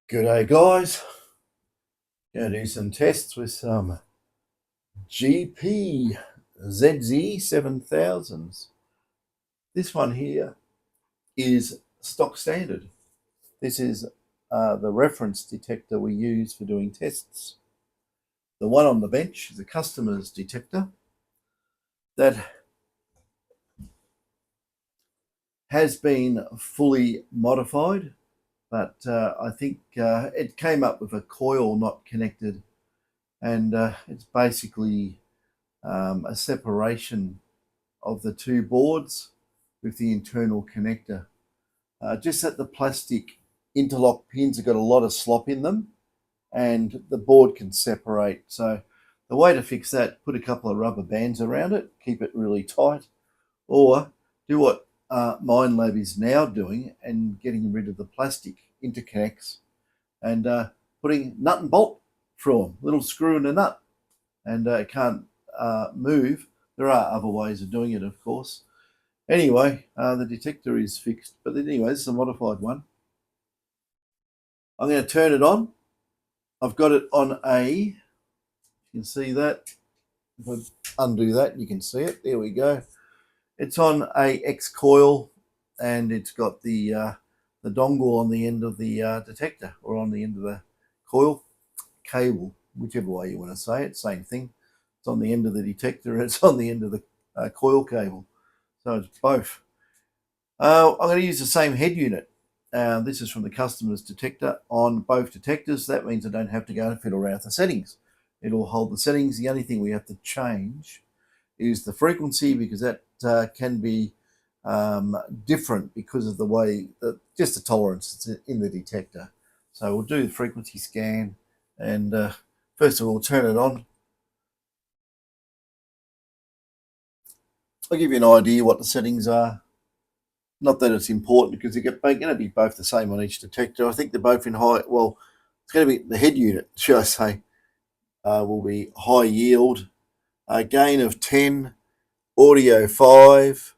G'day guys, going to do some tests with some GPZ7000s. This one here is stock standard. This is the reference detector we use for doing tests. The one on the bench is a customer's detector that has been fully modified, but I think it came up with a coil not connected, and it's basically a separation of the two boards with the internal connector. Just that the plastic interlock pins have got a lot of slop in them and the board can separate. So the way to fix that, put a couple of rubber bands around it, keep it really tight, or do what Minelab is now doing and getting rid of the plastic interconnects and putting nut and bolt through them, little screw and a nut, and it can't move. There are other ways of doing it, of course. Anyway, the detector is fixed, but anyway, this is a modified one. I'm going to turn it on. I've got it on you can see that. If I undo that, you can see it. There we go. It's on a X coil, and it's got the dongle on the end of the detector, or on the end of the coil cable, whichever way you want to say it, same thing. It's on the end of the detector, and it's on the end of the coil cable. So it's both. I'm going to use the same head unit. This is from the customer's detector on both detectors. That means I don't have to go and fiddle around with the settings. It'll hold the settings. The only thing we have to change is the frequency, because that can be different because of the way that just the tolerance in the detector. So we'll do the frequency scan, and first of all, turn it on. I'll give you an idea what the settings are. Not that it's important, because they're going to be both the same on each detector. I think they're both in high, well, it's going to be the head unit, should I say, will be high yield, gain of 10, audio 5,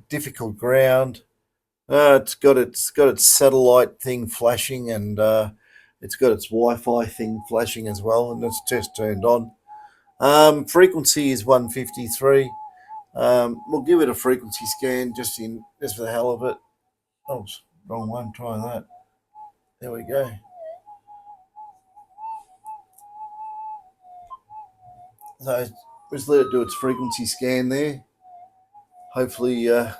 difficult ground. It's got its satellite thing flashing, and it's got its Wi-Fi thing flashing as well, and it's just turned on. Frequency is 153. We'll give it a frequency scan just for the hell of it. Oh, wrong one. Try that. There we go. So just let it do its frequency scan there. Hopefully it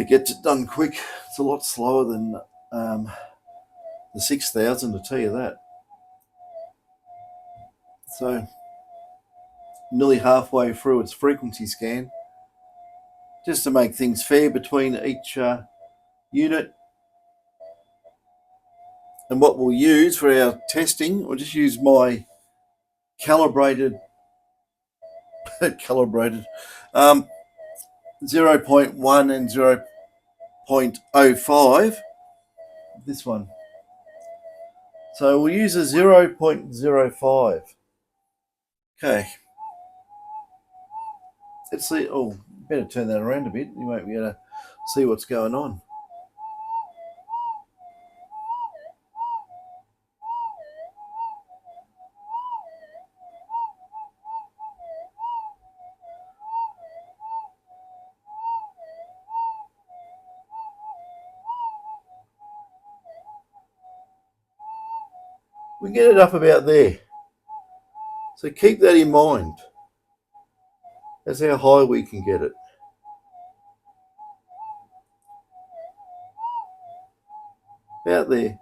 gets it done quick. It's a lot slower than the 6000, to tell you that. So nearly halfway through its frequency scan, just to make things fair between each unit. And what we'll use for our testing, we'll just use my calibrated 0.1 and 0.05, this one. So we'll use a 0.05. Okay. Let's see. Oh, better turn that around a bit. You won't be able to see what's going on. We get it up about there. So keep that in mind. That's how high we can get it. About there.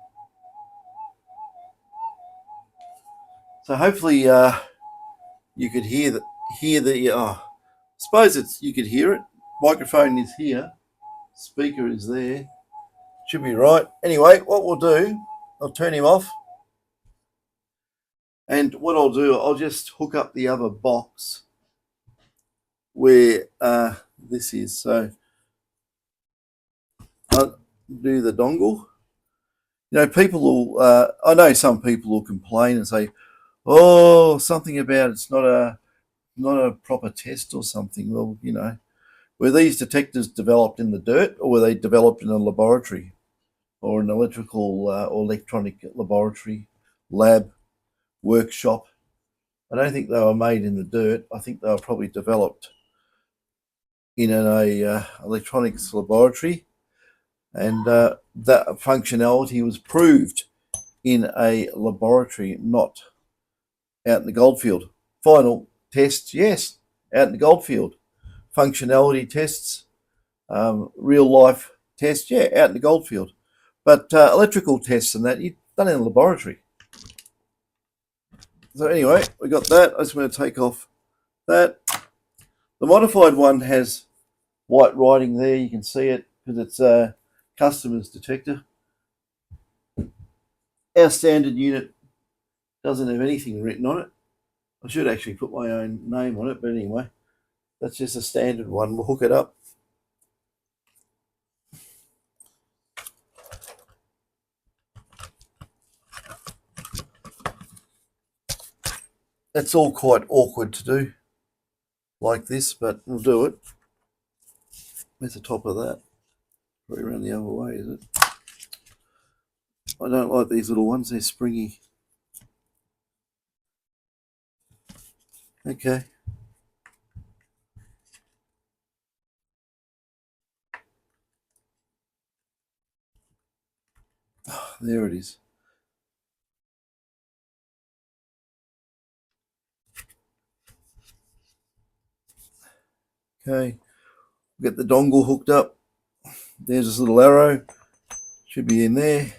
So hopefully you could hear the I suppose you could hear it. Microphone is here. Speaker is there. Should be right. Anyway, what we'll do, I'll turn him off. And what I'll do, I'll just hook up the other box where this is. So I'll do the dongle. You know, people will, I know some people will complain and say, oh, something about it's not a proper test or something. Well, were these detectors developed in the dirt, or were they developed in a laboratory? or an electrical or electronic laboratory, lab, workshop. I don't think they were made in the dirt. I think they were probably developed in an electronics laboratory, and that functionality was proved in a laboratory, not out in the goldfield. Final tests, yes, out in the goldfield. Functionality tests, real life tests, yeah, out in the goldfield. But electrical tests and that, you've done in a laboratory. So anyway, we got that. I just want to take off that. The modified one has white writing there. You can see it because it's a customer's detector. Our standard unit doesn't have anything written on it. I should actually put my own name on it, but anyway, that's just a standard one. We'll hook it up. That's all quite awkward to do like this, but we'll do it. Where's the top of that? Probably around the other way, is it? I don't like these little ones, they're springy. Okay. Oh, there it is. Okay, get the dongle hooked up. There's this little arrow, should be in there.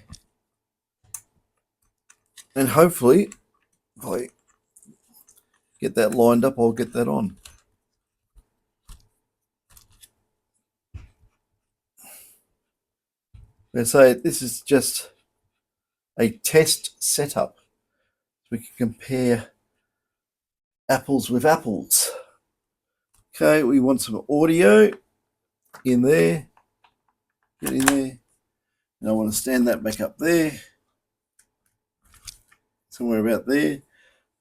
And hopefully, if I get that lined up, I'll get that on. I say this is just a test setup. We can compare apples with apples. Okay, we want some audio in there. Get in there. And I want to stand that back up there. Somewhere about there.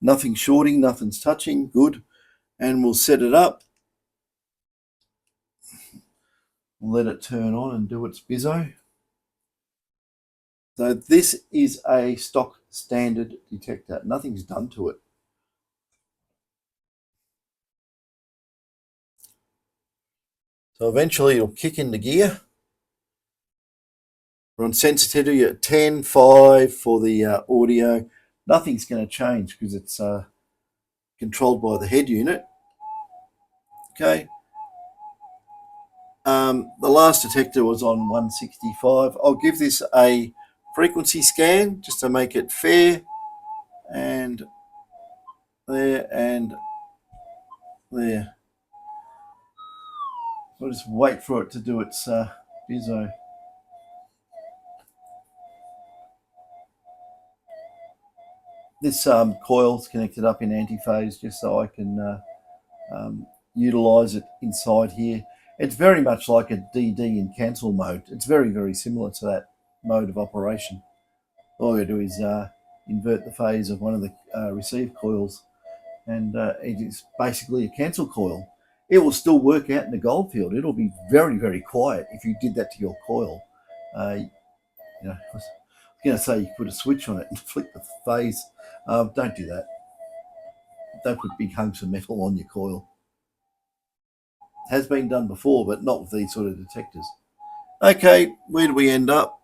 Nothing's shorting, nothing's touching. Good. And we'll set it up. We'll let it turn on and do its bizzo. So this is a stock standard detector. Nothing's done to it. So eventually it'll kick into gear. We're on sensitivity at 10, 5 for the audio. Nothing's going to change because it's controlled by the head unit. Okay. The last detector was on 165. I'll give this a frequency scan just to make it fair. And there and there. We'll just wait for it to do its bizzo. This coil's connected up in antiphase just so I can utilize it inside here. It's very much like a DD in cancel mode. It's very, very similar to that mode of operation. All I do is invert the phase of one of the receive coils, and it is basically a cancel coil. It will still work out in the goldfield. It'll be very, very quiet if you did that to your coil. I was going to say you put a switch on it and flick the phase. Don't do that. Don't put big hunks of metal on your coil. It has been done before, but not with these sort of detectors. Okay, where do we end up?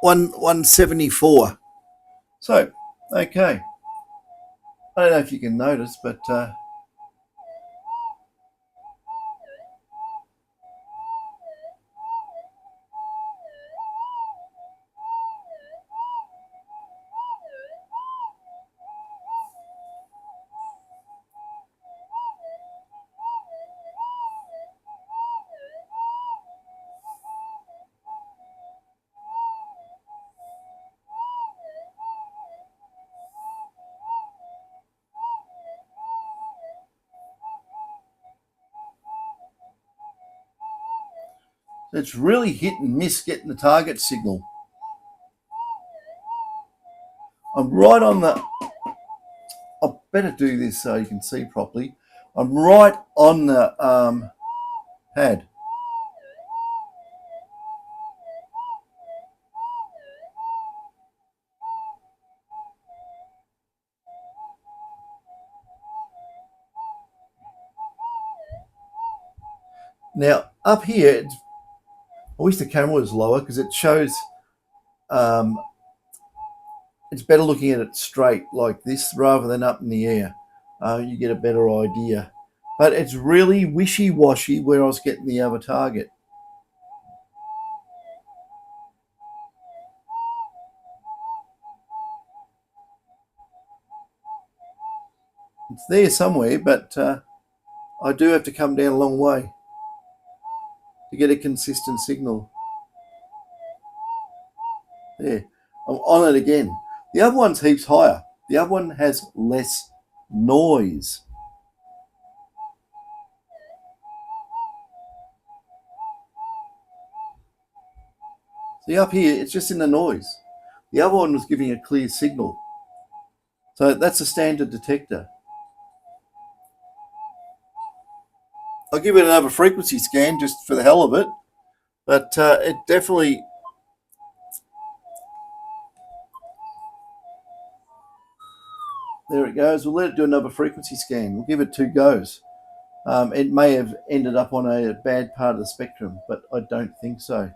174. So, okay. I don't know if you can notice, but it's really hit and miss getting the target signal. I'm right on the... I better do this so you can see properly. I'm right on the pad. Now up here, I wish the camera was lower because it shows, it's better looking at it straight like this rather than up in the air. You get a better idea. But it's really wishy-washy where I was getting the other target. It's there somewhere, but I do have to come down a long way to get a consistent signal. There, I'm on it again. The other one's heaps higher. The other one has less noise. See up here, it's just in the noise. The other one was giving a clear signal. So that's a standard detector. I'll give it another frequency scan just for the hell of it, but it definitely, there it goes. We'll let it do another frequency scan. We'll give it 2 goes. It may have ended up on a bad part of the spectrum, but I don't think so.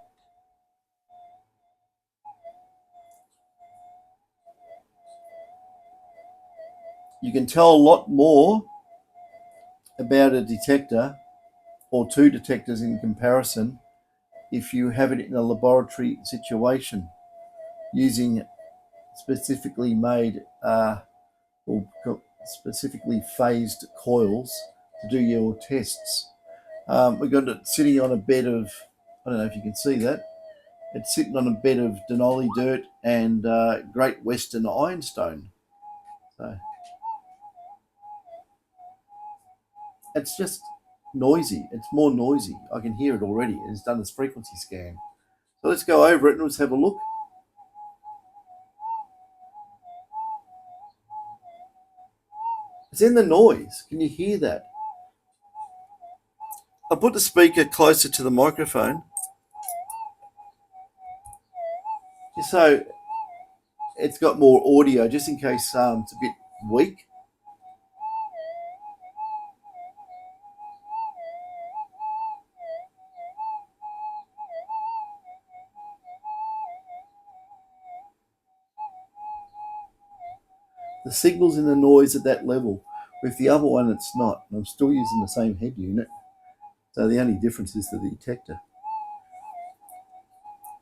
You can tell a lot more about a detector or 2 detectors in comparison if you have it in a laboratory situation using specifically made or specifically phased coils to do your tests. We've got it sitting on a bed of, I don't know if you can see that, it's sitting on a bed of Denali dirt and Great Western ironstone. So it's just noisy. It's more noisy. I can hear it already. It's done its frequency scan. So let's go over it and let's have a look. It's in the noise. Can you hear that? I put the speaker closer to the microphone just so it's got more audio, just in case it's a bit weak. The signal's in the noise at that level. With the other one, it's not. I'm still using the same head unit. So the only difference is the detector.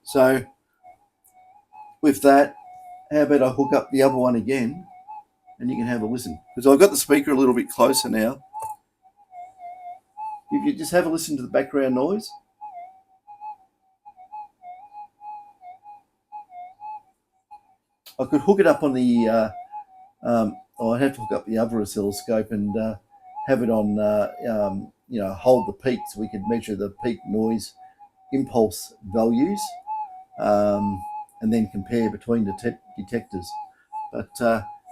So with that, how about I hook up the other one again and you can have a listen. Because I've got the speaker a little bit closer now. If you just have a listen to the background noise. I could hook it up on the, I'd have to hook up the other oscilloscope and have it on, hold the peak so we could measure the peak noise impulse values and then compare between detectors. But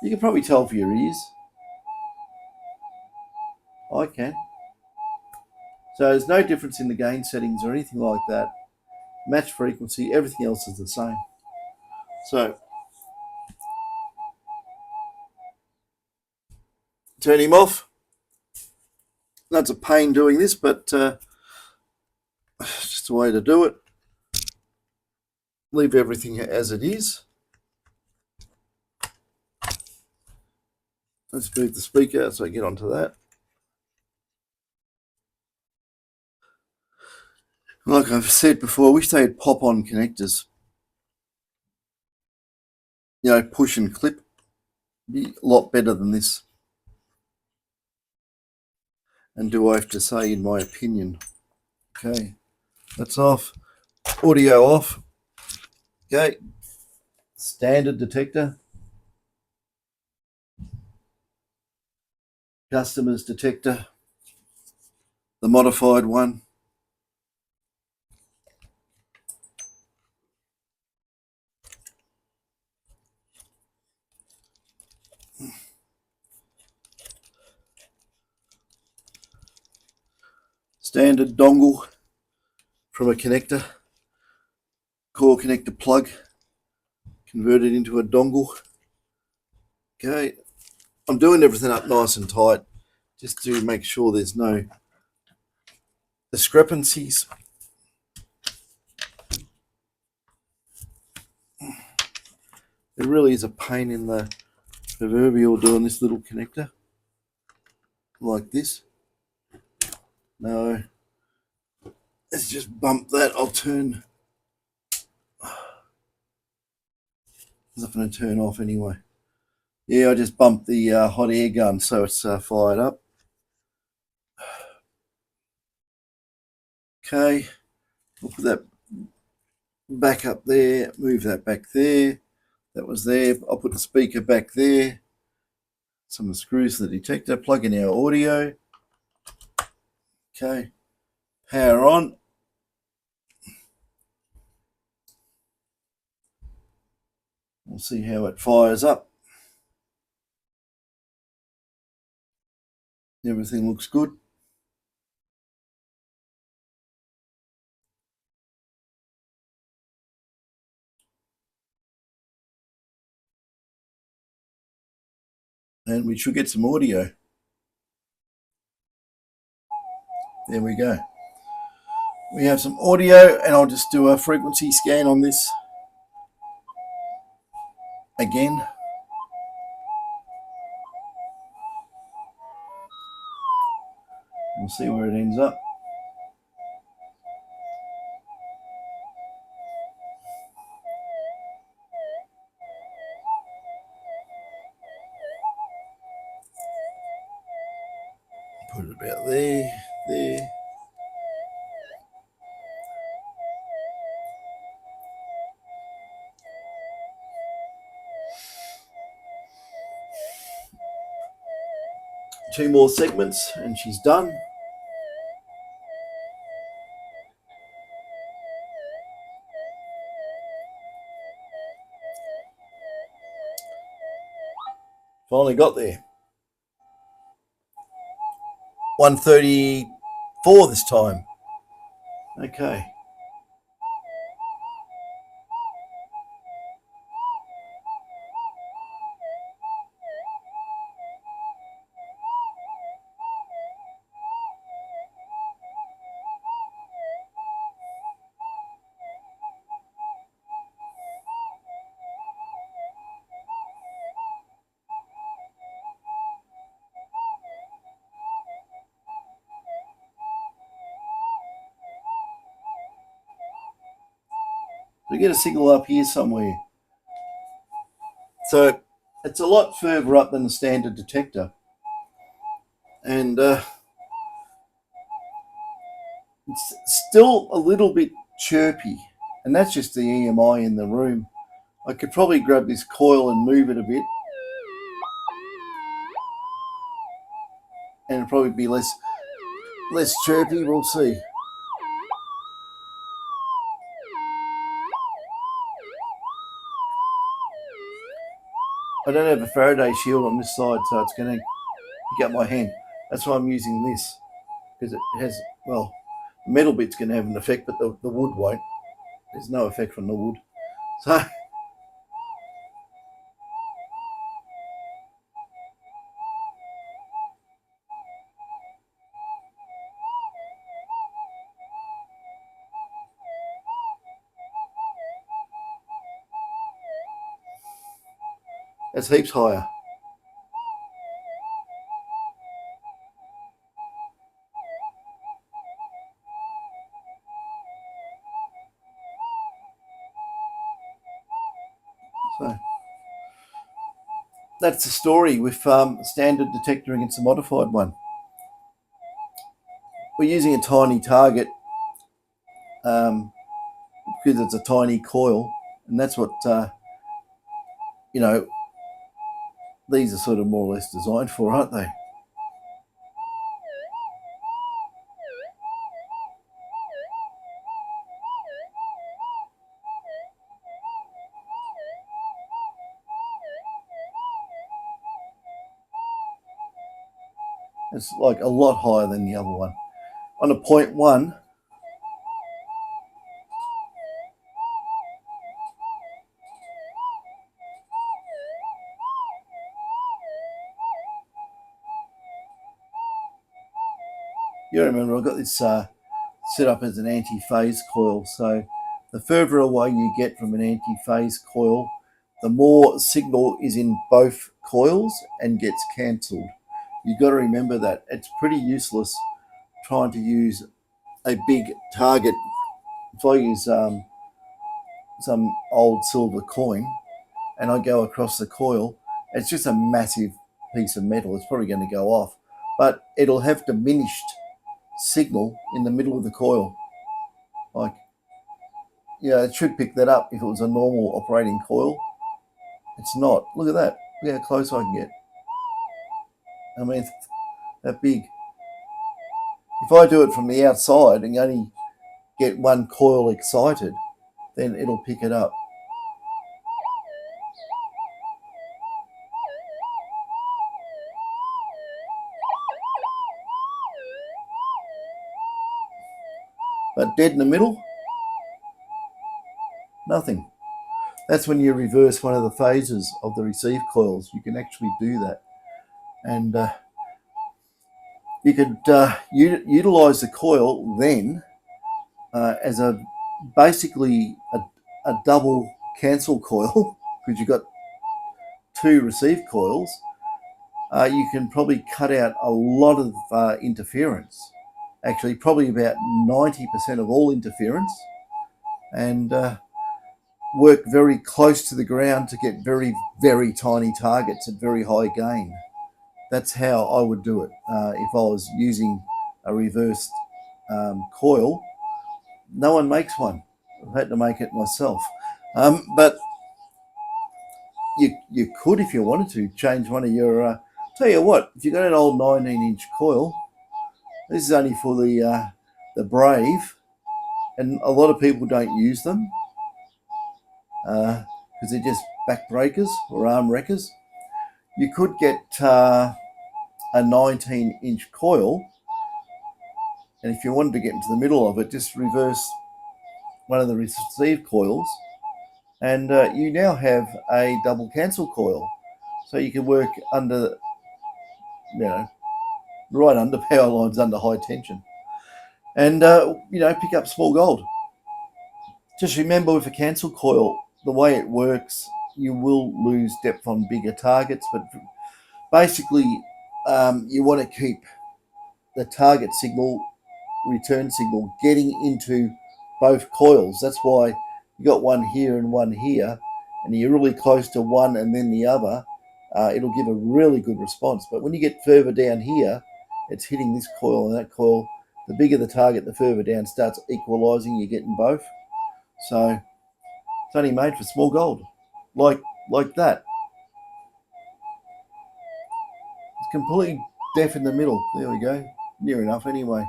you can probably tell for your ears. I can. So there's no difference in the gain settings or anything like that. Match frequency, everything else is the same. So turn him off. That's a pain doing this, but it's just a way to do it. Leave everything as it is. Let's move the speaker so I get onto that. Like I've said before, I wish they had pop-on connectors. You know, push and clip. Be a lot better than this. And do I have to say, in my opinion? Okay, that's off. Audio off. Okay, standard detector. Customer's detector. The modified one. Standard dongle from a connector. Core connector plug. Converted into a dongle. Okay, I'm doing everything up nice and tight just to make sure there's no discrepancies. It really is a pain in the proverbial doing this little connector like this. No, let's just bump that. I'll turn. It's not going to turn off anyway. Yeah, I just bumped the hot air gun so it's fired up. Okay, we'll put that back up there, move that back there. That was there. I'll put the speaker back there. Some screws to the detector, plug in our audio. Okay, power on. We'll see how it fires up. Everything looks good. And we should get some audio. There we go. We have some audio, and I'll just do a frequency scan on this again. We'll see where it ends up. Put it about there, there. Two more segments and she's done. Finally got there. 134 this time. Okay. We get a signal up here somewhere. So it's a lot further up than the standard detector. And it's still a little bit chirpy. And that's just the EMI in the room. I could probably grab this coil and move it a bit. And it'll probably be less chirpy. We'll see. I don't have a Faraday shield on this side, so it's going to pick up my hand. That's why I'm using this, because it has, well, the metal bit's going to have an effect, but the wood won't. There's no effect from the wood. So that's heaps higher. So that's the story with standard detector against a modified one. We're using a tiny target because it's a tiny coil, and that's what you know, these are sort of more or less designed for, aren't they? It's like a lot higher than the other one. On a 0.1, you remember I've got this set up as an anti-phase coil. So the further away you get from an anti-phase coil, the more signal is in both coils and gets cancelled. You've got to remember that. It's pretty useless trying to use a big target. If I use some old silver coin and I go across the coil, it's just a massive piece of metal. It's probably going to go off, but it'll have diminished signal in the middle of the coil. Like, yeah, it should pick that up if it was a normal operating coil. It's not. Look at that. Look how close I can get. I mean, it's that big. If I do it from the outside and only get one coil excited, then it'll pick it up. But dead in the middle, nothing. That's when you reverse one of the phases of the receive coils. You can actually do that. And you could utilize the coil then as basically a double cancel coil, because you've got two receive coils. You can probably cut out a lot of interference. Actually, probably about 90% of all interference, and work very close to the ground to get very, very tiny targets at very high gain. That's how I would do it if I was using a reversed coil. No one makes one. I've had to make it myself. But you could, if you wanted to, change one of your... tell you what, if you've got an old 19-inch coil, this is only for the brave, and a lot of people don't use them because they're just back breakers or arm wreckers. You could get a 19-inch coil, and if you wanted to get into the middle of it, just reverse one of the receive coils, and you now have a double cancel coil. So you can work under, right under power lines, under high tension, and pick up small gold. Just remember, with a cancel coil, the way it works, you will lose depth on bigger targets, but basically you want to keep the target signal, return signal, getting into both coils. That's why you got one here and one here, and you're really close to one and then the other. It'll give a really good response. But when you get further down here, it's hitting this coil and that coil. The bigger the target, the further down starts equalizing. You're getting both. So it's only made for small gold, like that. It's completely deaf in the middle. There we go. Near enough anyway.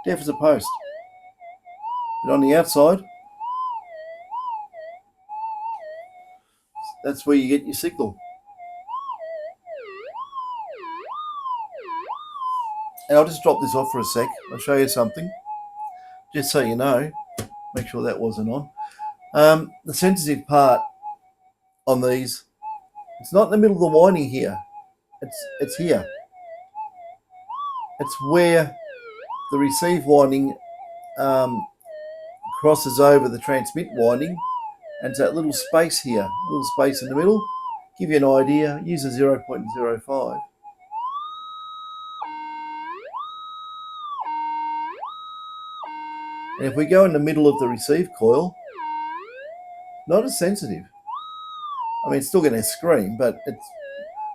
Deaf as a post. But on the outside, that's where you get your signal. And I'll just drop this off for a sec. I'll show you something, just so you know. Make sure that wasn't on. The sensitive part on these, it's not in the middle of the winding here. It's here. It's where the receive winding crosses over the transmit winding, and it's that little space here, little space in the middle. Give you an idea, use a 0.05. And if we go in the middle of the receive coil, not as sensitive. I mean, it's still going to scream, but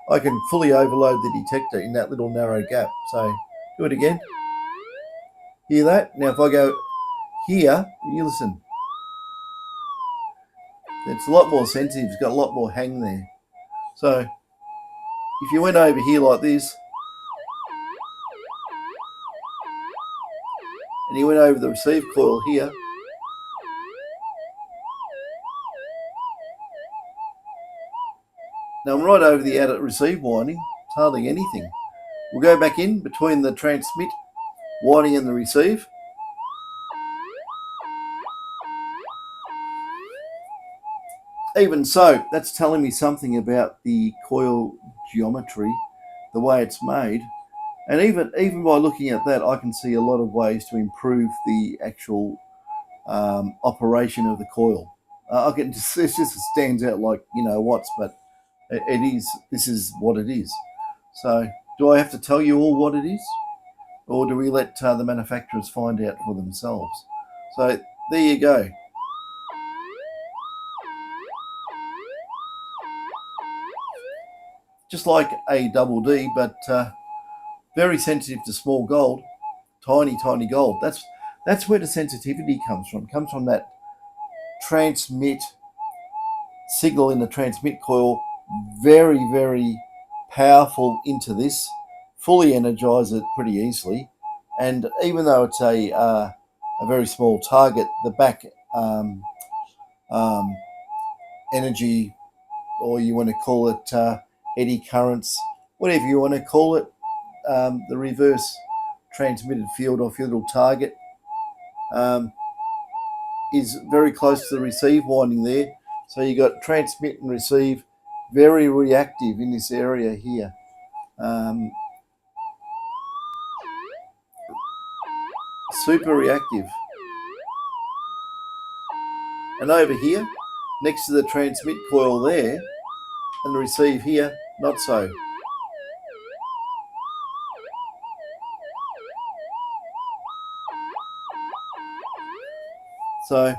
I can fully overload the detector in that little narrow gap. So do it again. Hear that? Now if I go here, you listen. It's a lot more sensitive. It's got a lot more hang there. So if you went over here like this, and you went over the receive coil here, now I'm right over the outer receive winding. It's hardly anything. We'll go back in between the transmit winding and the receive. Even so, that's telling me something about the coil geometry, the way it's made. And even by looking at that, I can see a lot of ways to improve the actual operation of the coil. I can just, it just stands out like you know what's, but it is. This is what it is. So, do I have to tell you all what it is, or do we let the manufacturers find out for themselves? So there you go. Just like a double D, but very sensitive to small gold, tiny gold. That's where the sensitivity comes from. It comes from that transmit signal in the transmit coil, very powerful into this, fully energize it pretty easily. And even though it's a very small target, the back um, energy, or you want to call it eddy currents, whatever you want to call it, the reverse transmitted field of your little target is very close to the receive winding there. So you got transmit and receive, very reactive in this area here. Super reactive. And over here, next to the transmit coil there, and the receive here, not so. So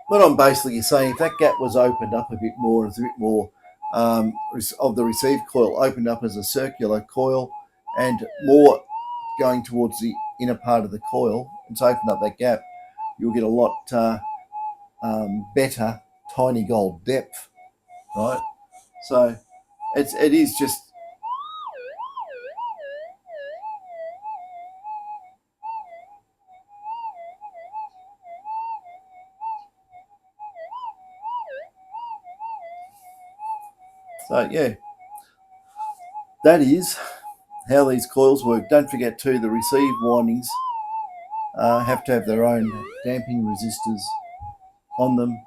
what I'm basically saying, if that gap was opened up a bit more, as a bit more of the receive coil opened up as a circular coil and more going towards the inner part of the coil, it's opened up that gap, you'll get a lot better tiny gold depth, right? So it is just so yeah, that is how these coils work. Don't forget too, the receive windings have to have their own damping resistors on them,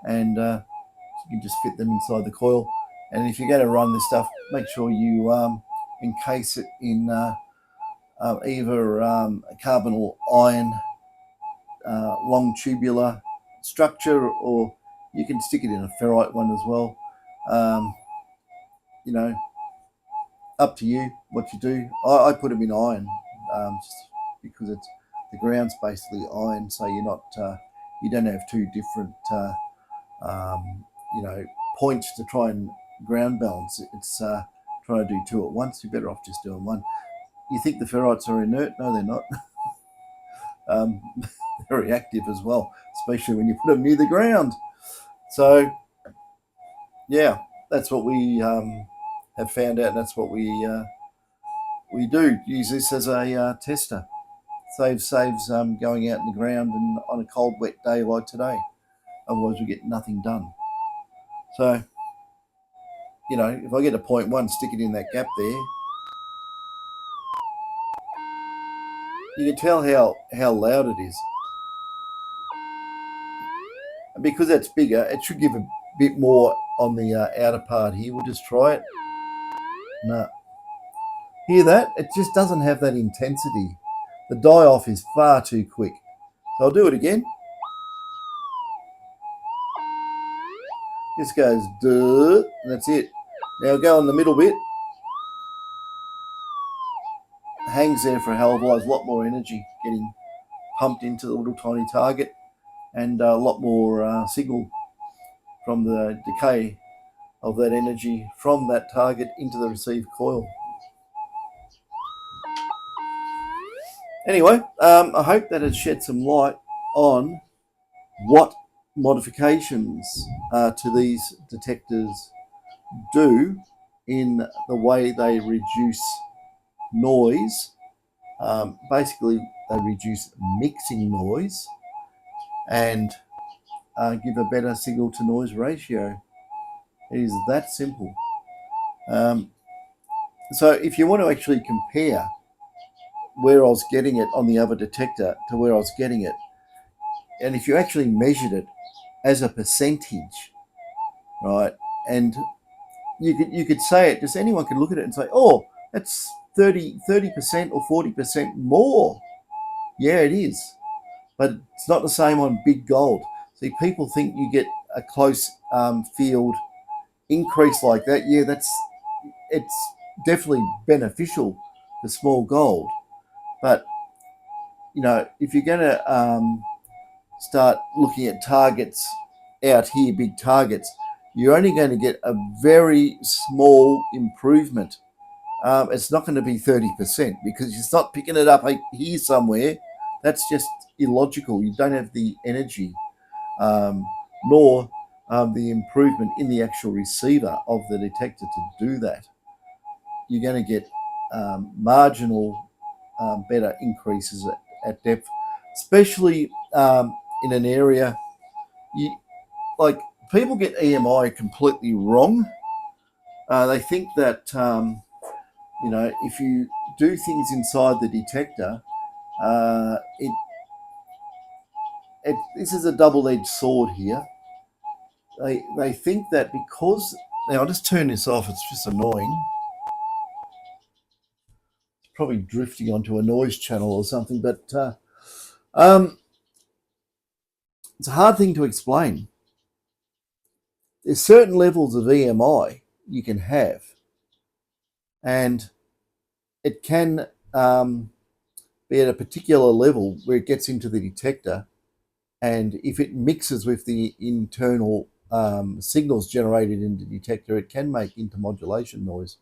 and you can just fit them inside the coil. And if you're going to run this stuff, make sure you encase it in either a carbon or iron long tubular structure, or you can stick it in a ferrite one as well. You know, up to you what you do. I put them in iron just because it's the ground's basically iron, so you're not you don't have two different you know, points to try and ground balance. It's trying to do two at once. You're better off just doing one. You think the ferrites are inert? No, they're not. They're reactive as well, especially when you put them near the ground. So, yeah, that's what we have found out, and that's what we do. Use this as a tester. Saves going out in the ground and on a cold, wet day like today. Otherwise, we get nothing done. So, you know, if I get a 0.1, stick it in that gap there. You can tell how loud it is. And because that's bigger, it should give a bit more on the outer part here. We'll just try it. No. Hear that? It just doesn't have that intensity. The die-off is far too quick. So I'll do it again. This goes duh, and that's it. Now go on the middle bit. Hangs there for a hell of a lot more energy getting pumped into the little tiny target, and a lot more signal from the decay of that energy from that target into the receive coil. Anyway, I hope that has shed some light on what modifications to these detectors do in the way they reduce noise. Basically, they reduce mixing noise and give a better signal to noise ratio. It is that simple. So if you want to actually compare where I was getting it on the other detector to where I was getting it, and if you actually measured it as a percentage, right, and you could say it, just anyone could look at it and say, oh, it's 30% or 40% more. Yeah, it is. But it's not the same on big gold. See, people think you get a close field increase like that. Yeah, it's definitely beneficial for small gold. But, if you're going to start looking at targets out here, big targets, you're only going to get a very small improvement. It's not going to be 30% because it's not picking it up here somewhere. That's just illogical. You don't have the energy, nor the improvement in the actual receiver of the detector to do that. You're going to get marginal better increases at depth, especially in an area. Like, people get EMI completely wrong. They think that if you do things inside the detector, this is a double-edged sword here. They think that because now I'll just turn this off. It's just annoying. It's probably drifting onto a noise channel or something, but it's a hard thing to explain. There's certain levels of EMI you can have, and it can be at a particular level where it gets into the detector, and if it mixes with the internal signals generated in the detector, it can make intermodulation noise,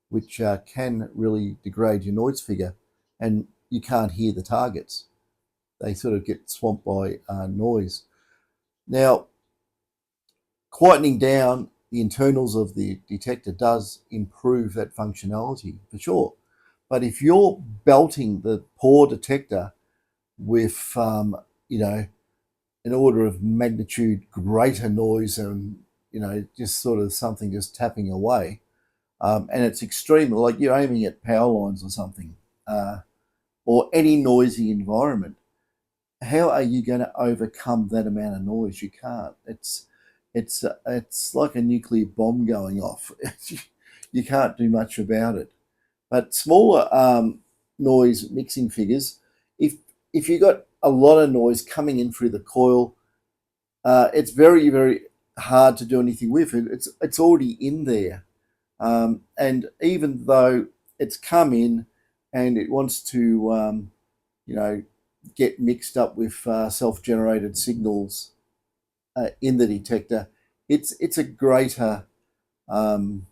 which can really degrade your noise figure, and you can't hear the targets. They sort of get swamped by noise. Now, quietening down the internals of the detector does improve that functionality for sure. But if you're belting the poor detector with, an order of magnitude greater noise and, just sort of something just tapping away, and it's extreme, like you're aiming at power lines or something, or any noisy environment, how are you going to overcome that amount of noise? You can't. It's like a nuclear bomb going off. You can't do much about it. But smaller noise mixing figures, if you got a lot of noise coming in through the coil, it's very, very hard to do anything with it. It's already in there, and even though it's come in and it wants to, get mixed up with self-generated signals in the detector, it's a greater amount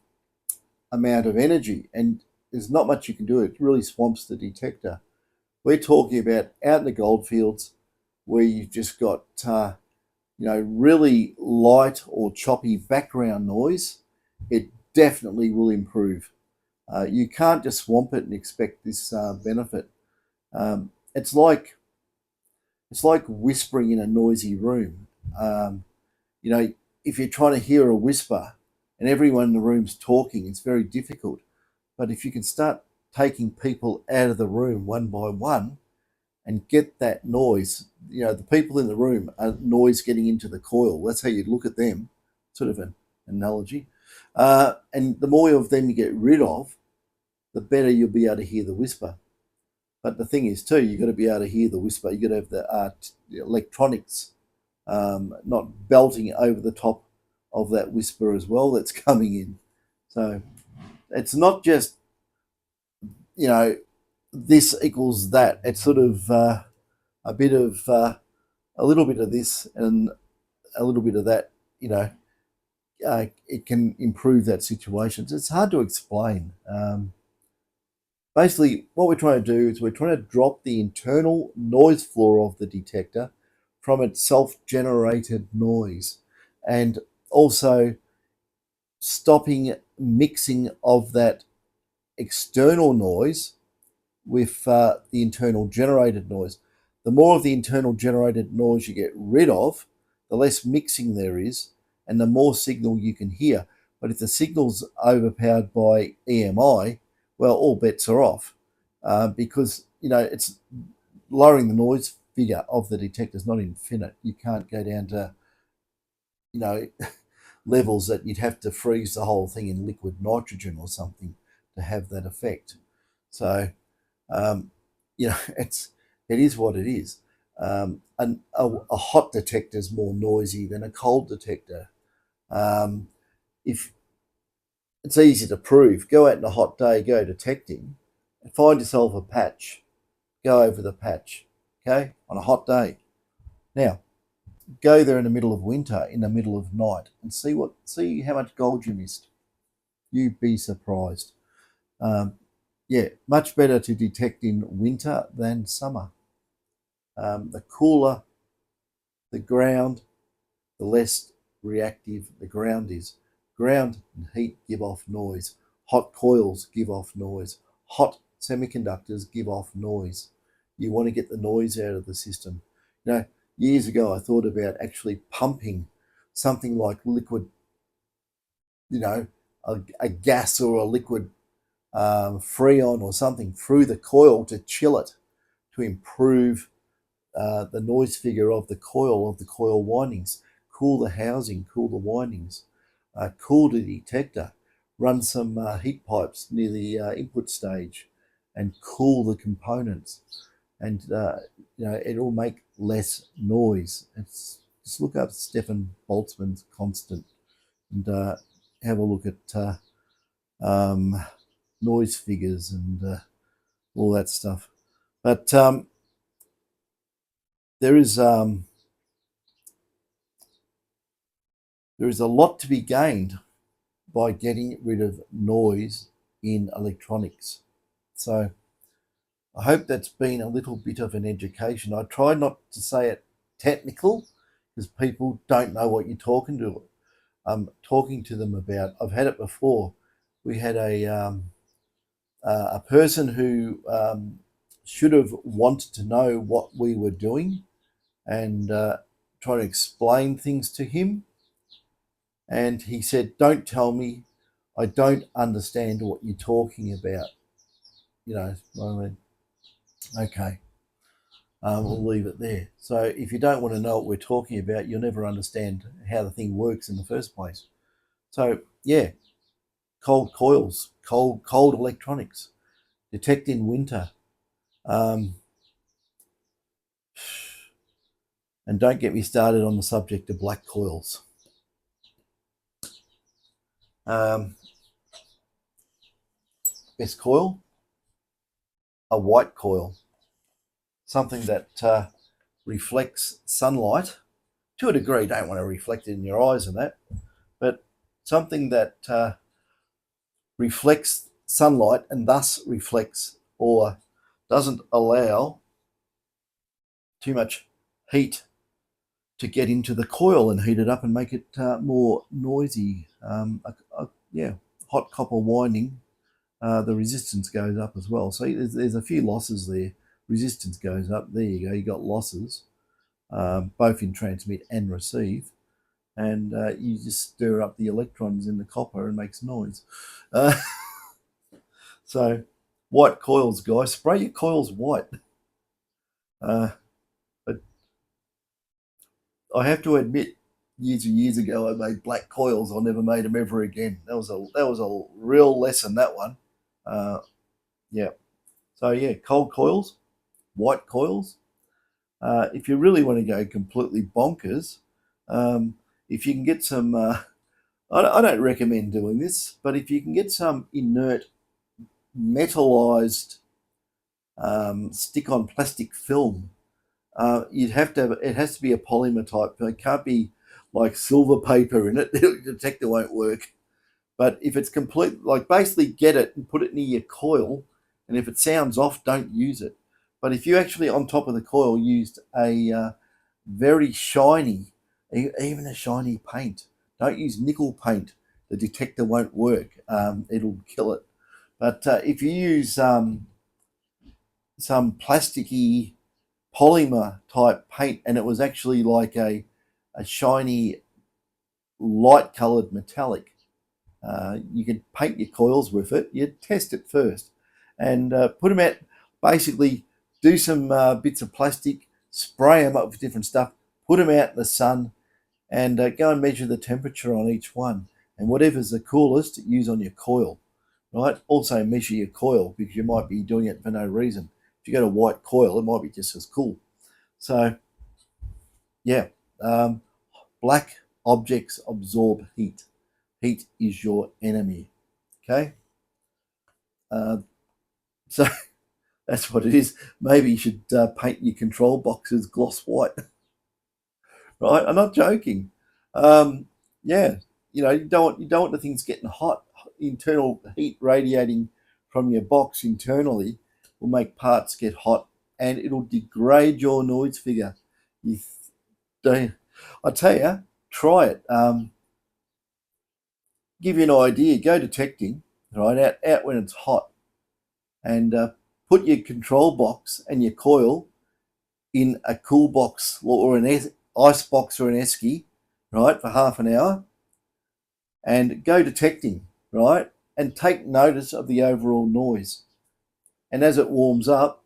of energy, and there's not much you can do. It really swamps the detector. We're talking about out in the goldfields where you've just got really light or choppy background noise. It definitely will improve. You can't just swamp it and expect this benefit. It's like whispering in a noisy room. If you're trying to hear a whisper and everyone in the room's talking, it's very difficult. But if you can start taking people out of the room one by one and get that noise, the people in the room are noise getting into the coil. That's how you look at them, sort of an analogy. And the more of them you get rid of, the better you'll be able to hear the whisper. But the thing is, too, you've got to be able to hear the whisper. You've got to have the electronics not belting over the top of that whisper as well that's coming in. So it's not just, this equals that. It's sort of a little bit of this and a little bit of that, it can improve that situation. It's hard to explain. Basically, what we're trying to do is we're trying to drop the internal noise floor of the detector from its self-generated noise, and also stopping mixing of that external noise with the internal generated noise. The more of the internal generated noise you get rid of, the less mixing there is, and the more signal you can hear. But if the signal's overpowered by EMI, well, all bets are off, because it's lowering the noise figure of the detector is not infinite. You can't go down to levels that you'd have to freeze the whole thing in liquid nitrogen or something to have that effect. So, you know, it is what it is. And a hot detector is more noisy than a cold detector. If it's easy to prove, go out on a hot day, go detecting, and find yourself a patch. Go over the patch, okay, on a hot day. Now, go there in the middle of winter, in the middle of night, and see how much gold you missed. You'd be surprised. Yeah, much better to detect in winter than summer. The cooler the ground, the less reactive the ground is. Ground and heat give off noise. Hot coils give off noise. Hot semiconductors give off noise. You want to get the noise out of the system. You know, years ago I thought about actually pumping something like liquid, you know, a gas or a liquid freon or something through the coil to chill it, to improve the noise figure of the coil windings, cool the housing, cool the windings, cool the detector, run some heat pipes near the input stage, and cool the components, and you know, it'll make less noise. It's just look up Stefan Boltzmann's constant and have a look at um, noise figures and all that stuff. But there is a lot to be gained by getting rid of noise in electronics. So I hope that's been a little bit of an education. I try not to say it technical because people don't know what you're talking to. Talking to them about. I've had it before. We had a person who should have wanted to know what we were doing and try to explain things to him. And he said, "Don't tell me. I don't understand what you're talking about." You know, I mean, okay, we'll leave it there. So if you don't want to know what we're talking about, you'll never understand how the thing works in the first place. So yeah, cold coils, cold electronics, detect in winter. Um, and don't get me started on the subject of black coils. Best coil, a white coil, something that reflects sunlight to a degree. Don't want to reflect it in your eyes and that, but something that reflects sunlight and thus reflects or doesn't allow too much heat to get into the coil and heat it up and make it more noisy. Yeah, hot copper winding, the resistance goes up as well. So there's a few losses there. Resistance goes up. There you go. You got losses, both in transmit and receive. And you just stir up the electrons in the copper and makes noise. So white coils, guys, spray your coils white. But I have to admit, years and years ago, I made black coils. I never made them ever again. That was a real lesson, that one. Yeah. So yeah, cold coils, white coils. If you really want to go completely bonkers, if you can get some, I don't recommend doing this, but if you can get some inert metallized stick-on plastic film, you'd have to have, it has to be a polymer type. It can't be like silver paper in it. The detector won't work. But if it's complete, like basically get it and put it near your coil, and if it sounds off, don't use it. But if you actually on top of the coil used a very shiny, even a shiny paint, don't use nickel paint. The detector won't work. It'll kill it. But if you use some plasticky polymer type paint and it was actually like a shiny light colored metallic, you could paint your coils with it. You'd test it first and put them out, basically do some bits of plastic, spray them up with different stuff, put them out in the sun, and go and measure the temperature on each one. And whatever's the coolest, use on your coil. right? Also measure your coil, because you might be doing it for no reason. If you got a white coil, it might be just as cool. So yeah, black objects absorb heat. Heat is your enemy. Okay, so that's what it is. Maybe you should paint your control boxes gloss white. Right? I'm not joking. Yeah, you don't want the things getting hot. Internal heat radiating from your box internally will make parts get hot, and it'll degrade your noise figure. You don't. I tell you, try it. Give you an idea. Go detecting, right? Out when it's hot, and put your control box and your coil in a cool box or an ice box or an esky, right, for half an hour, and go detecting, right, and take notice of the overall noise. And as it warms up,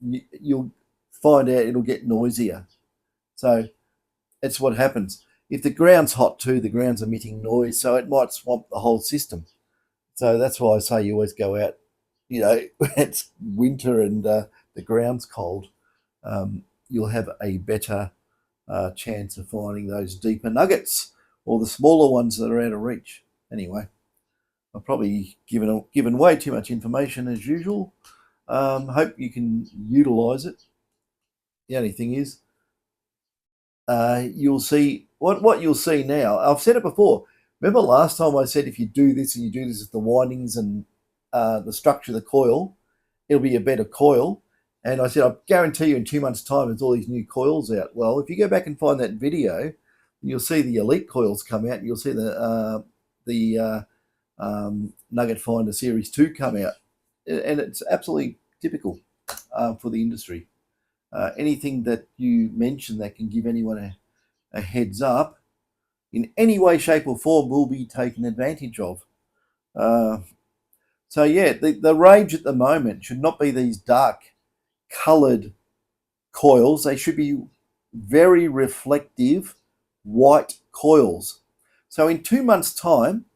you'll find out it'll get noisier. So that's what happens. If the ground's hot too, the ground's emitting noise, so it might swamp the whole system. So that's why I say you always go out, when it's winter and the ground's cold. You'll have a better chance of finding those deeper nuggets, or the smaller ones that are out of reach. Anyway, I've probably given way too much information as usual. Hope you can utilise it. The only thing is, you'll see what you'll see now. I've said it before. Remember last time I said if you do this and you do this with the windings and the structure of the coil, it'll be a better coil. And I said, I guarantee you in 2 months' time, there's all these new coils out. Well, if you go back and find that video, you'll see the elite coils come out, and you'll see the Nugget Finder Series 2 come out. And it's absolutely typical for the industry. Anything that you mention that can give anyone a heads up in any way, shape, or form will be taken advantage of. So yeah, the rage at the moment should not be these dark coloured coils. They should be very reflective white coils. So in 2 months' time,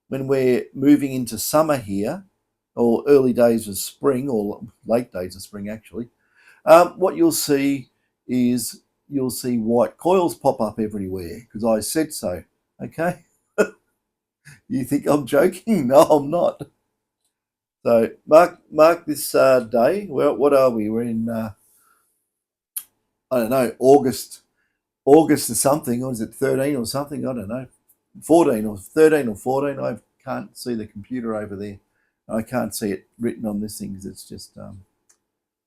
when we're moving into summer here, or early days of spring, or late days of spring actually, what you'll see is you'll see white coils pop up everywhere, because I said so. Okay, you think I'm joking? No, I'm not. So mark this day. Well, what are we? We're in I don't know, August or something, or is it 13 or something? I don't know, 14 or 13 or 14. I can't see the computer over there. I can't see it written on this thing because it's just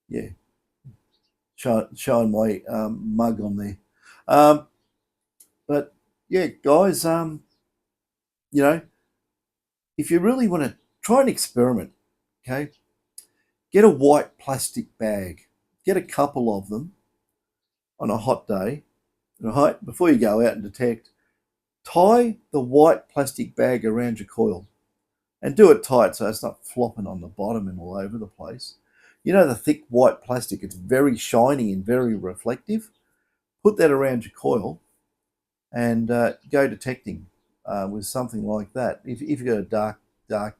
yeah, showing my mug on there. Um, but yeah, guys, you know, if you really want to try an experiment, okay, get a white plastic bag, get a couple of them on a hot day, right? Before you go out and detect, tie the white plastic bag around your coil, and do it tight so it's not flopping on the bottom and all over the place. You know, the thick white plastic, it's very shiny and very reflective. Put that around your coil and go detecting with something like that. If you've got a dark,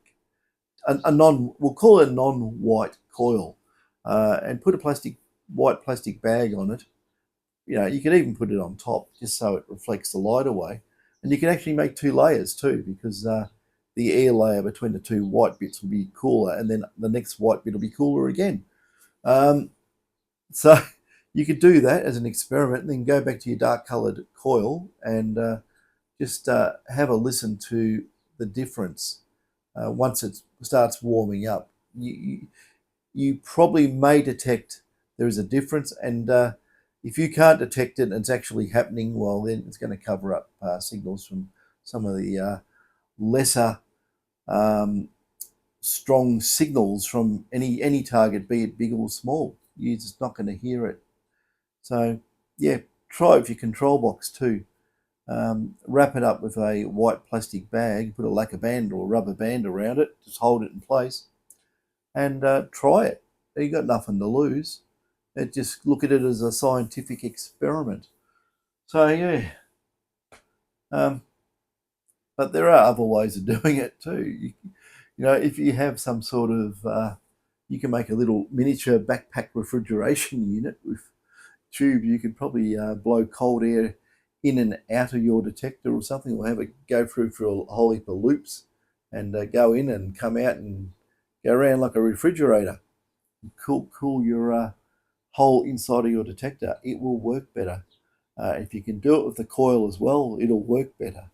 a non, we'll call it a non-white coil, and put a white plastic bag on it. You can even put it on top just so it reflects the light away. And you can actually make two layers too, because the air layer between the two white bits will be cooler, and then the next white bit will be cooler again. So you could do that as an experiment, and then go back to your dark coloured coil and just have a listen to the difference once it starts warming up. You probably may detect there is a difference, and if you can't detect it and it's actually happening, well, then it's going to cover up signals from some of the lesser strong signals from any target, be it big or small. You're just not going to hear it. So yeah, try it with your control box too. Wrap it up with a white plastic bag, put a lacquer band or a rubber band around it, just hold it in place, and try it. You've got nothing to lose. Just look at it as a scientific experiment. So yeah, but there are other ways of doing it too. You know, if you have some sort of, you can make a little miniature backpack refrigeration unit with tube. You could probably blow cold air in and out of your detector or something, or have it go through for a whole heap of loops and go in and come out and go around like a refrigerator. Cool your hole inside of your detector. It will work better. If you can do it with the coil as well, it'll work better.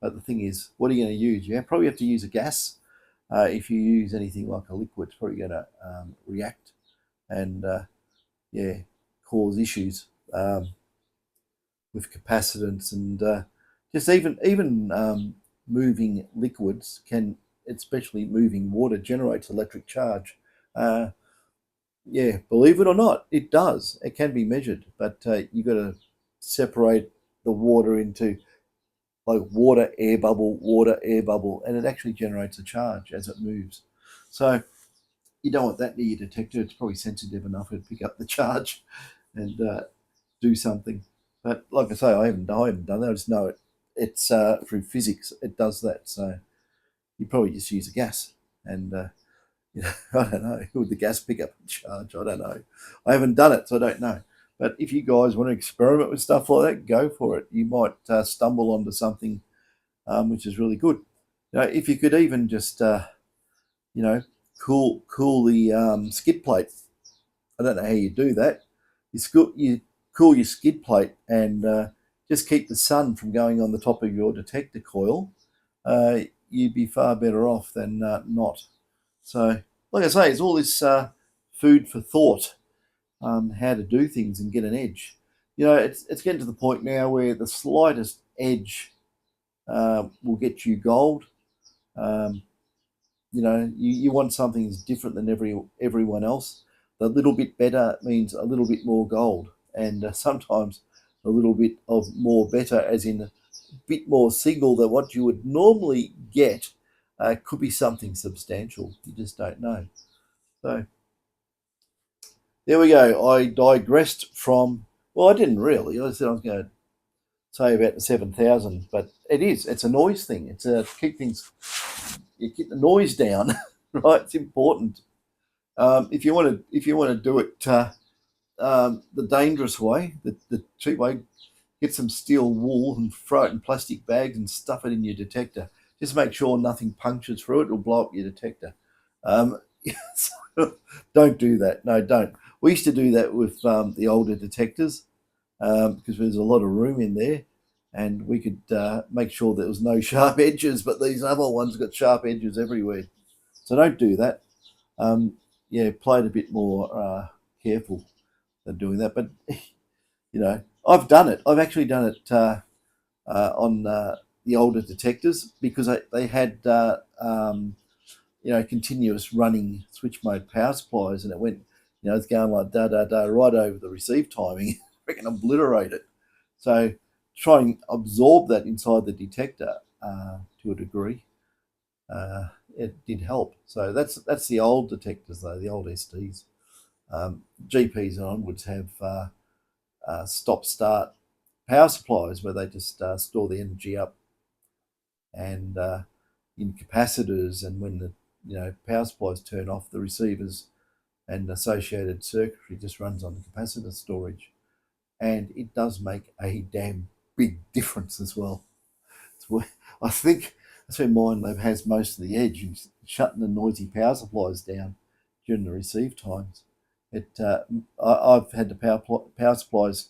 But the thing is, what are you going to use? You probably have to use a gas. If you use anything like a liquid, it's probably going to react and yeah, cause issues with capacitance and just even moving liquids can, especially moving water, generates electric charge. Yeah, believe it or not, it does. It can be measured, but you've got to separate the water into like water, air bubble, and it actually generates a charge as it moves. So you don't want that near your detector. It's probably sensitive enough to pick up the charge and do something. But like I say, I haven't done that. I just know it's through physics. It does that. So you probably just use a gas, and you know, I don't know. Would the gas pick up the charge? I don't know. I haven't done it, so I don't know. But if you guys want to experiment with stuff like that, go for it. You might stumble onto something which is really good. You know, if you could even just you know, cool the skid plate. I don't know how you do that. You cool your skid plate and just keep the sun from going on the top of your detector coil. You'd be far better off than not. So, like I say, it's all this food for thought, how to do things and get an edge. You know, it's getting to the point now where the slightest edge will get you gold. Um, you know, you want something that's different than everyone else. The little bit better means a little bit more gold, and sometimes a little bit of more better, as in a bit more signal than what you would normally get, could be something substantial. You just don't know. So there we go. I digressed from. Well, I didn't really. I said I was going to say about the 7,000, but it is. It's a noise thing. It's a keep things. You keep the noise down, right? It's important. If you want to do it the dangerous way, the cheap way, get some steel wool and throw it in plastic bags and stuff it in your detector. Just make sure nothing punctures through it; it'll blow up your detector. Um, so don't do that. No, don't. We used to do that with the older detectors because there's a lot of room in there, and we could make sure there was no sharp edges. But these other ones got sharp edges everywhere, so don't do that. Yeah, play it a bit more careful than doing that. But you know, I've done it. I've actually done it on the older detectors because they had you know, continuous running switch mode power supplies, and it went, you know, it's going like da da da right over the receive timing. Freaking obliterate it. So try and absorb that inside the detector to a degree. It did help. So that's the old detectors though, the old SDs. GPs and onwards have stop start power supplies where they just store the energy up, and in capacitors, and when the, you know, power supplies turn off, the receivers and associated circuitry just runs on the capacitor storage, and it does make a damn big difference as well. It's where, I think that's where mine has most of the edge, shutting the noisy power supplies down during the receive times. I've had the power supplies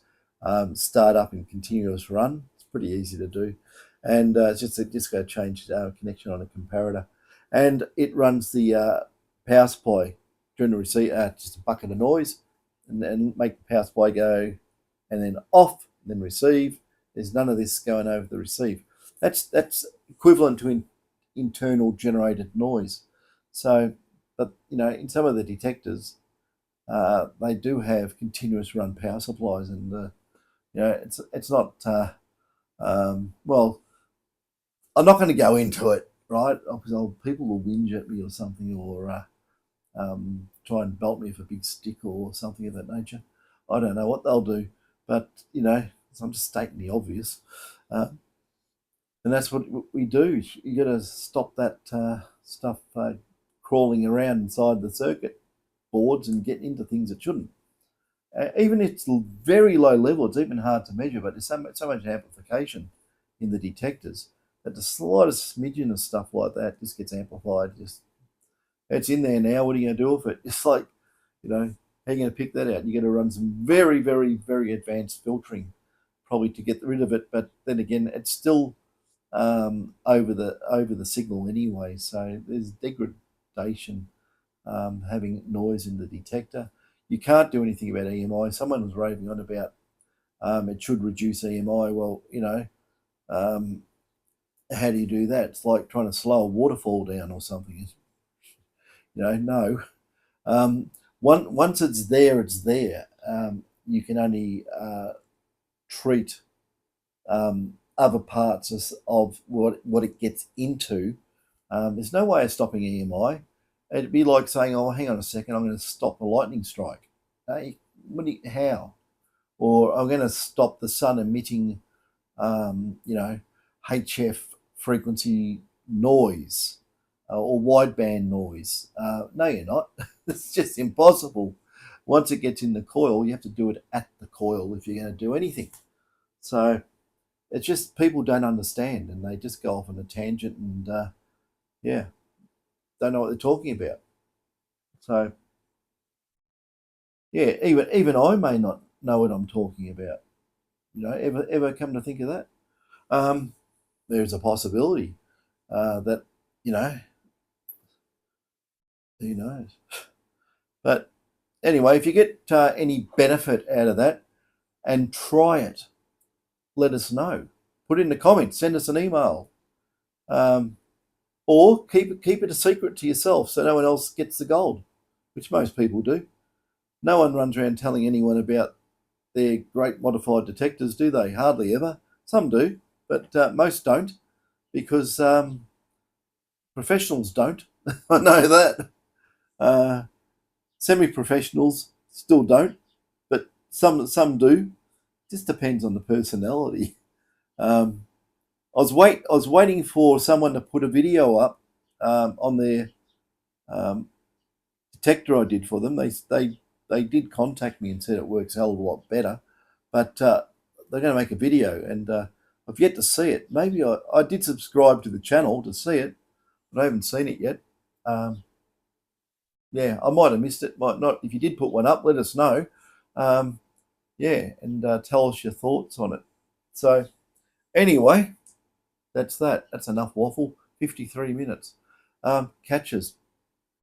start up in continuous run. It's pretty easy to do, and it's just got to change connection on a comparator, and it runs the power supply during the receive, just a bucket of noise, and make the power supply go, and then off, and then receive. There's none of this going over the receive. That's equivalent to internal generated noise. So, but you know, in some of the detectors, they do have continuous run power supplies, and you know, it's not. Well, I'm not going to go into it, right? Because people will whinge at me or something, or try and belt me with a big stick or something of that nature. I don't know what they'll do, but you know, I'm just stating the obvious. Uh, And that's what we do. You got to stop that stuff crawling around inside the circuit boards and getting into things it shouldn't. Even if it's very low level, it's even hard to measure, but there's so much amplification in the detectors that the slightest smidgen of stuff like that just gets amplified. Just it's in there now. What are you going to do with it? It's like, how are you going to pick that out? You got to run some very, very, very advanced filtering probably to get rid of it. But then again, it's still over the signal anyway. So there's degradation having noise in the detector. You can't do anything about EMI. Someone was raving on about it should reduce EMI. Well, how do you do that? It's like trying to slow a waterfall down or something. No. Once it's there, it's there. You can only treat other parts of what it gets into. There's no way of stopping EMI. It'd be like saying, "Oh, hang on a second, I'm going to stop a lightning strike." How? Or I'm going to stop the sun emitting, HF frequency noise or wideband noise. No, you're not. It's just impossible. Once it gets in the coil, you have to do it at the coil if you're going to do anything. So it's just people don't understand, and they just go off on a tangent and don't know what they're talking about. So yeah, even I may not know what I'm talking about. Ever come to think of that? There's a possibility that who knows. But anyway, if you get any benefit out of that and try it, let us know. Put it in the comments. Send us an email. Or keep it a secret to yourself so no one else gets the gold, which most people do. No one runs around telling anyone about their great modified detectors, do they? Hardly ever. Some do, but most don't, because professionals don't. I know that. Semi-professionals still don't, but some do. Just depends on the personality. I was waiting for someone to put a video up on their detector I did for them. They did contact me and said it works a hell of a lot better, but they're going to make a video, and I've yet to see it. Maybe I did subscribe to the channel to see it, but I haven't seen it yet. Yeah, I might have missed it, might not. If you did put one up, let us know. And tell us your thoughts on it. So anyway, that's that. That's enough waffle. 53 minutes. Catches.